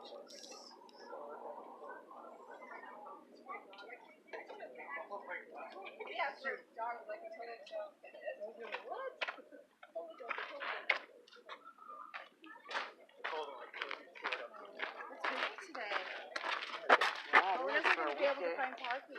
Be able to find parking.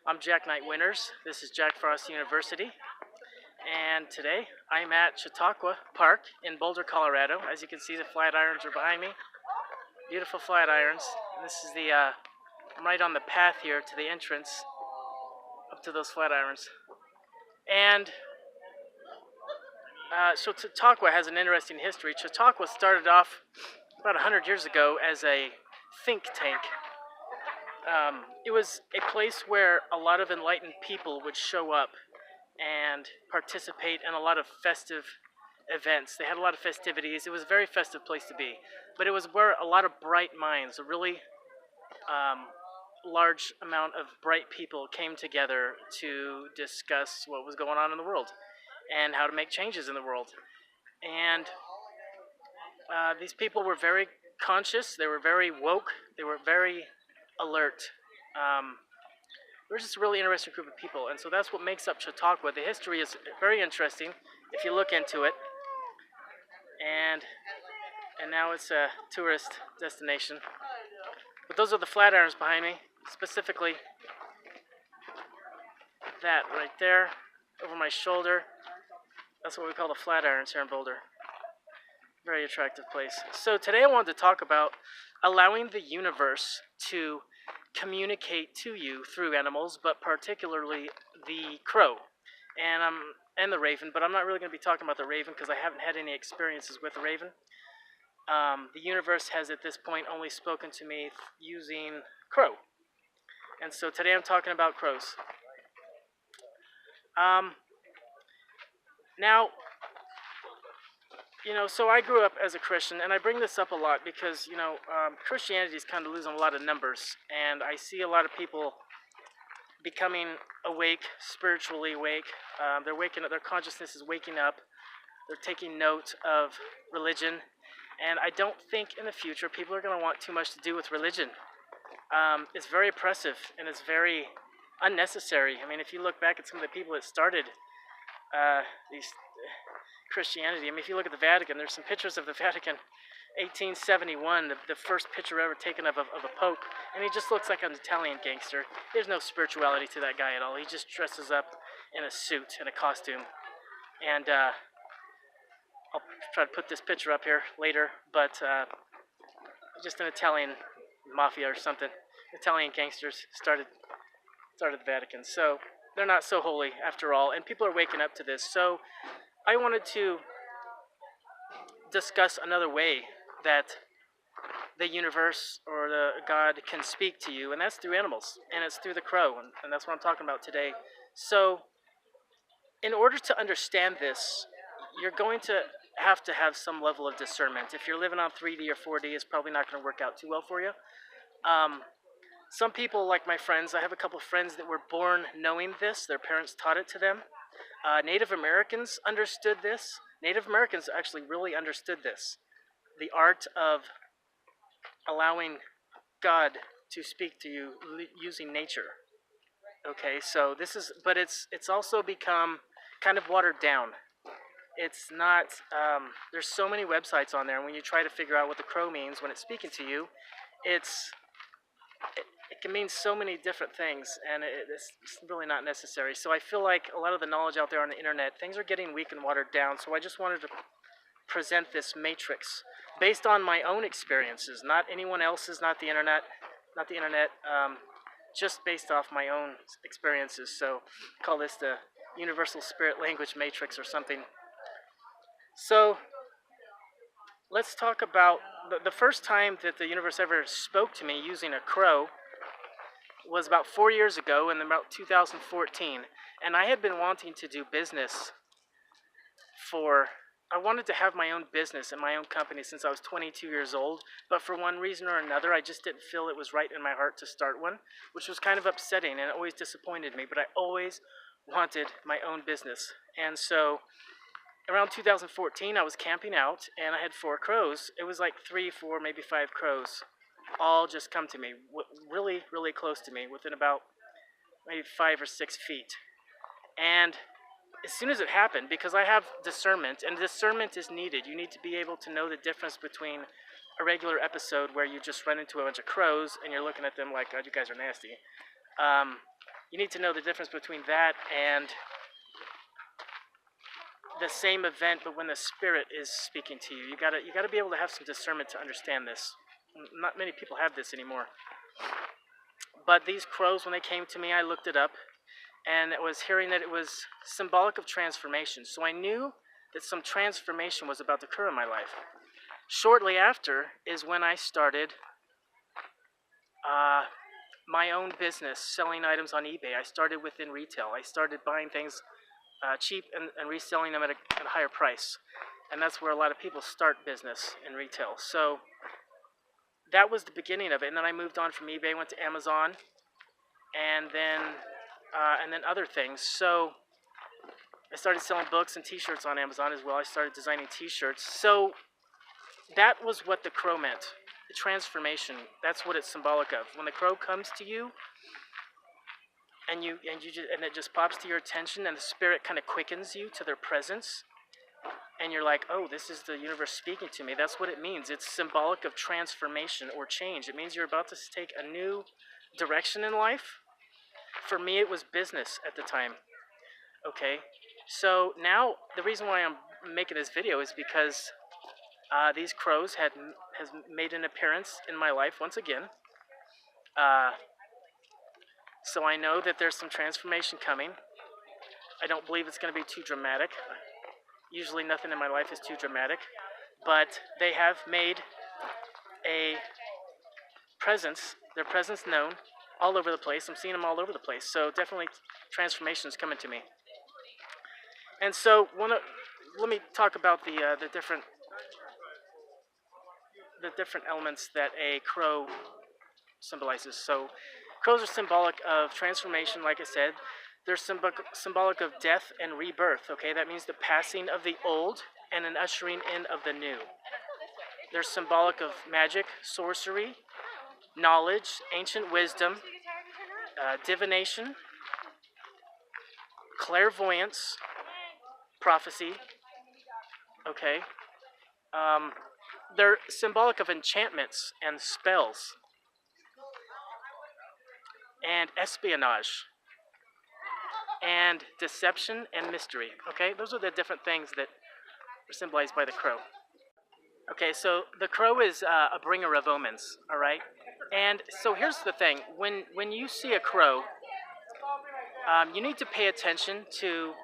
I'm Jack Knight Winters. This is Jack Frost University, and today I'm at Chautauqua Park in Boulder, Colorado. As you can see, the flat irons are behind me. Beautiful flat irons. And this is I'm right on the path here to the entrance up to those flat irons. And so Chautauqua has an interesting history. Chautauqua started off about 100 years ago as a think tank. It was a place where a lot of enlightened people would show up and participate in a lot of festive events. They had a lot of festivities. It was a very festive place to be. But it was where a lot of bright minds, a really large amount of bright people came together to discuss what was going on in the world and how to make changes in the world. And these people were very conscious. They were very woke. They were very alert. We're just a really interesting group of people, and so that's what makes up Chautauqua. The history is very interesting if you look into it, and now it's a tourist destination. But those are the flat irons behind me, specifically that right there over my shoulder. That's what we call the flat irons here in Boulder. Very attractive place. So today I wanted to talk about allowing the universe to communicate to you through animals, but particularly the crow and the raven. But I'm not really going to be talking about the raven because I haven't had any experiences with the raven. The universe has at this point only spoken to me using crow, and so today I'm talking about crows. Now, so I grew up as a Christian, and I bring this up a lot because, Christianity is kind of losing a lot of numbers, and I see a lot of people becoming awake, spiritually awake. They're waking up, their consciousness is waking up, they're taking note of religion, and I don't think in the future people are going to want too much to do with religion. It's very oppressive, and it's very unnecessary. I mean, if you look back at some of the people that started these Christianity. I mean, if you look at the Vatican, there's some pictures of the Vatican, 1871, the first picture ever taken of a pope, and he just looks like an Italian gangster. There's no spirituality to that guy at all. He just dresses up in a suit and a costume. And I'll try to put this picture up here later, but just an Italian mafia or something. Italian gangsters started the Vatican. So they're not so holy after all, and people are waking up to this. So I wanted to discuss another way that the universe or the God can speak to you, and that's through animals, and it's through the crow, and that's what I'm talking about today. So in order to understand this, you're going to have some level of discernment. If you're living on 3D or 4D, it's probably not going to work out too well for you. Some people, like my friends, I have a couple of friends that were born knowing this. Their parents taught it to them. Native Americans understood this. Native Americans actually really understood this. The art of allowing God to speak to you using nature. Okay, so this is, but it's also become kind of watered down. It's not, there's so many websites on there, and when you try to figure out what the crow means when it's speaking to you, it can mean so many different things, and it's really not necessary. So I feel like a lot of the knowledge out there on the internet, things are getting weak and watered down, so I just wanted to present this matrix based on my own experiences, not anyone else's, not the internet, just based off my own experiences. So call this the Universal Spirit Language Matrix or something. So let's talk about the first time that the universe ever spoke to me using a crow was about 4 years ago, in about 2014, and I had been wanting to do business I wanted to have my own business and my own company since I was 22 years old, but for one reason or another, I just didn't feel it was right in my heart to start one, which was kind of upsetting, and it always disappointed me, but I always wanted my own business. And so around 2014, I was camping out, and I had 4 crows. It was like 3, 4, maybe 5 crows, all just come to me, really, really close to me, within about maybe 5 or 6 feet. And as soon as it happened, because I have discernment, and discernment is needed, you need to be able to know the difference between a regular episode where you just run into a bunch of crows and you're looking at them like, God, you guys are nasty. You need to know the difference between that and the same event, but when the spirit is speaking to you. You gotta be able to have some discernment to understand this. Not many people have this anymore. But these crows, when they came to me, I looked it up, and it was hearing that it was symbolic of transformation. So I knew that some transformation was about to occur in my life. Shortly after is when I started my own business, selling items on eBay. I started within retail. I started buying things cheap and reselling them at a higher price. And that's where a lot of people start business in retail. So that was the beginning of it. And then I moved on from eBay, went to Amazon, and then other things. So I started selling books and t-shirts on Amazon as well. I started designing t-shirts. So that was what the crow meant. The transformation. That's what it's symbolic of. When the crow comes to you, and it just pops to your attention, and the spirit kind of quickens you to their presence, and you're like, oh, this is the universe speaking to me. That's what it means. It's symbolic of transformation or change. It means you're about to take a new direction in life. For me, it was business at the time. Okay, so now the reason why I'm making this video is because these crows has made an appearance in my life once again. So I know that there's some transformation coming. I don't believe it's going to be too dramatic. Usually nothing in my life is too dramatic. But they have made a presence, their presence known all over the place. I'm seeing them all over the place. So definitely transformation is coming to me. And so let me talk about the different elements that a crow symbolizes. So crows are symbolic of transformation, like I said. They're symbolic of death and rebirth, okay? That means the passing of the old and an ushering in of the new. They're symbolic of magic, sorcery, knowledge, ancient wisdom, divination, clairvoyance, prophecy, okay? They're symbolic of enchantments and spells and espionage and deception and mystery, okay? Those are the different things that are symbolized by the crow. Okay, so the crow is a bringer of omens, all right? And so here's the thing. When you see a crow, you need to pay attention to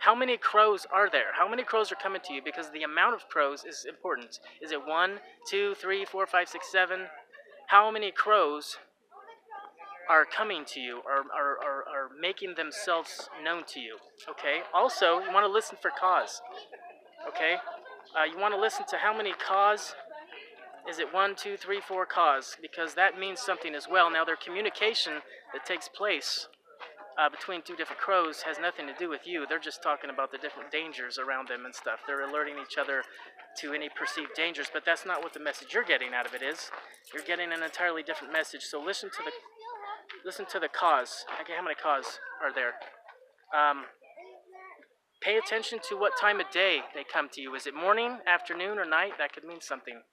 how many crows are there? How many crows are coming to you? Because the amount of crows is important. Is it 1, 2, 3, 4, 5, 6, 7? How many crows are coming to you, are making themselves known to you, okay? Also, you want to listen for cause, okay? You want to listen to how many cause. Is it 1, 2, 3, 4 cause? Because that means something as well. Now, their communication that takes place between 2 different crows has nothing to do with you. They're just talking about the different dangers around them and stuff. They're alerting each other to any perceived dangers, but that's not what the message you're getting out of it is. You're getting an entirely different message. So listen to the cause. Okay, how many cause are there? Pay attention to what time of day they come to you. Is it morning, afternoon, or night? That could mean something.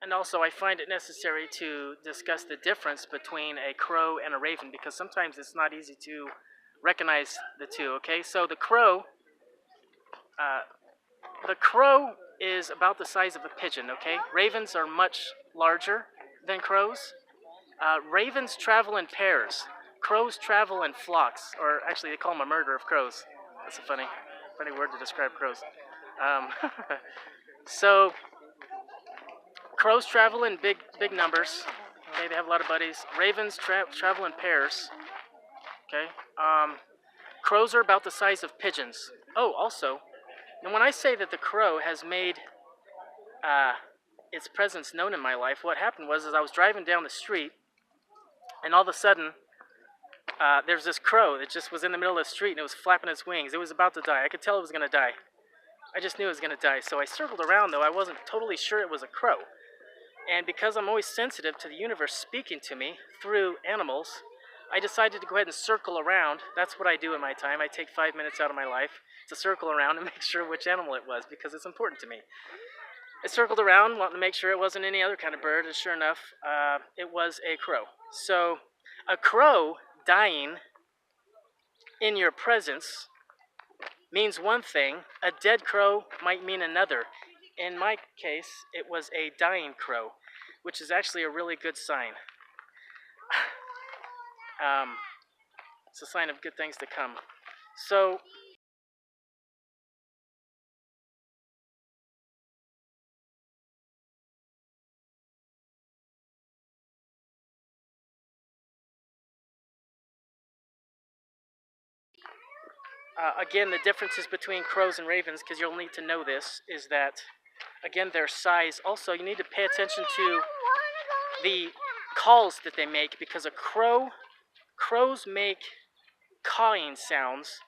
And also, I find it necessary to discuss the difference between a crow and a raven, because sometimes it's not easy to recognize the two, okay? So the crow is about the size of a pigeon, okay? Ravens are much larger than crows. Ravens travel in pairs. Crows travel in flocks, or actually they call them a murder of crows. That's a funny word to describe crows. So crows travel in big numbers, Okay, they have a lot of buddies. Ravens travel in pairs. Okay. Crows are about the size of pigeons. Oh, also, and when I say that the crow has made its presence known in my life, what happened was I was driving down the street, and all of a sudden, there's this crow that just was in the middle of the street, and it was flapping its wings. It was about to die. I could tell it was going to die. I just knew it was going to die. So I circled around, though. I wasn't totally sure it was a crow. And because I'm always sensitive to the universe speaking to me through animals, I decided to go ahead and circle around. That's what I do in my time. I take 5 minutes out of my life to circle around and make sure which animal it was, because it's important to me. I circled around, wanting to make sure it wasn't any other kind of bird, and sure enough, it was a crow. So, a crow dying in your presence means one thing. A dead crow might mean another. In my case, it was a dying crow, which is actually a really good sign. It's a sign of good things to come. So, again, the differences between crows and ravens, because you'll need to know this, is that, again, their size. Also, you need to pay attention to the calls that they make, because crows make cawing sounds.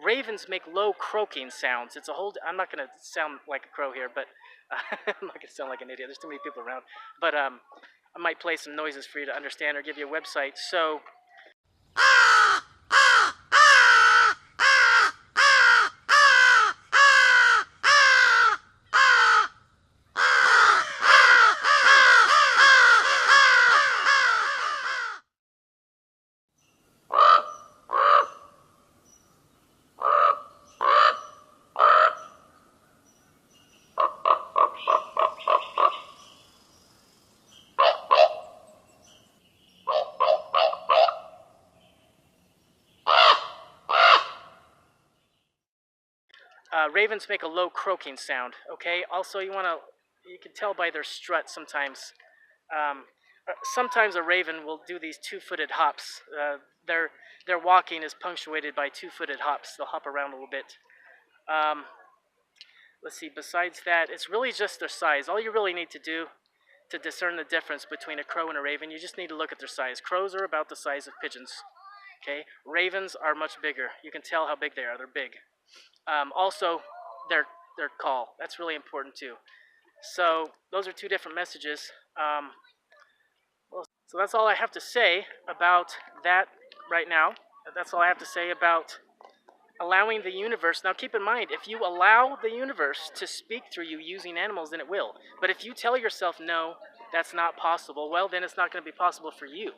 Ravens make low croaking sounds. It's a whole. I'm not going to sound like a crow here, but I'm not going to sound like an idiot. There's too many people around. But I might play some noises for you to understand or give you a website. So. Ravens make a low croaking sound, okay? Also, you can tell by their strut sometimes. Sometimes a raven will do these two-footed hops. Their walking is punctuated by two-footed hops. They'll hop around a little bit. Let's see, besides that, it's really just their size. All you really need to do to discern the difference between a crow and a raven, you just need to look at their size. Crows are about the size of pigeons, okay? Ravens are much bigger. You can tell how big they are. They're big. Also, their call. That's really important too. So those are two different messages. So that's all I have to say about that right now. That's all I have to say about allowing the universe. Now keep in mind, if you allow the universe to speak through you using animals, then it will. But if you tell yourself, no, that's not possible, well, then it's not going to be possible for you.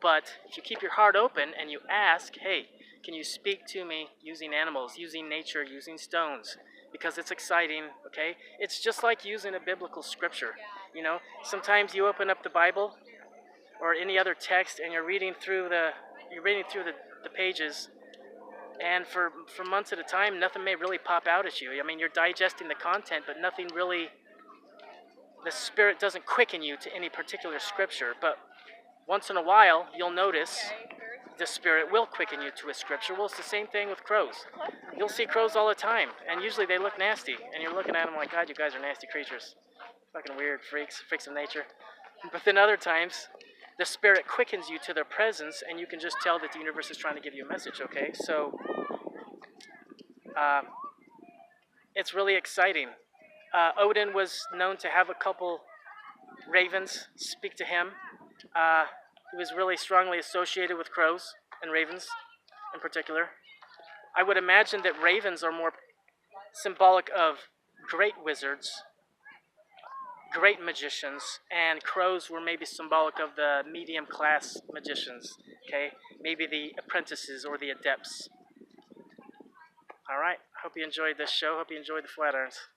But if you keep your heart open and you ask, hey, can you speak to me using animals, using nature, using stones? Because it's exciting, okay? It's just like using a biblical scripture. You know, sometimes you open up the Bible or any other text and you're reading through the pages, and for months at a time, nothing may really pop out at you. I mean, you're digesting the content, but nothing really, the Spirit doesn't quicken you to any particular scripture. But once in a while, you'll notice the Spirit will quicken you to a scripture. Well, it's the same thing with crows. You'll see crows all the time, and usually they look nasty, and you're looking at them like, God, you guys are nasty creatures. Fucking weird freaks of nature. But then other times, the Spirit quickens you to their presence, and you can just tell that the universe is trying to give you a message, okay? So, it's really exciting. Odin was known to have a couple ravens speak to him. He was really strongly associated with crows and ravens in particular. I would imagine that ravens are more symbolic of great wizards, great magicians, and crows were maybe symbolic of the medium class magicians, okay? Maybe the apprentices or the adepts. All right, hope you enjoyed this show. Hope you enjoyed the Flat Irons.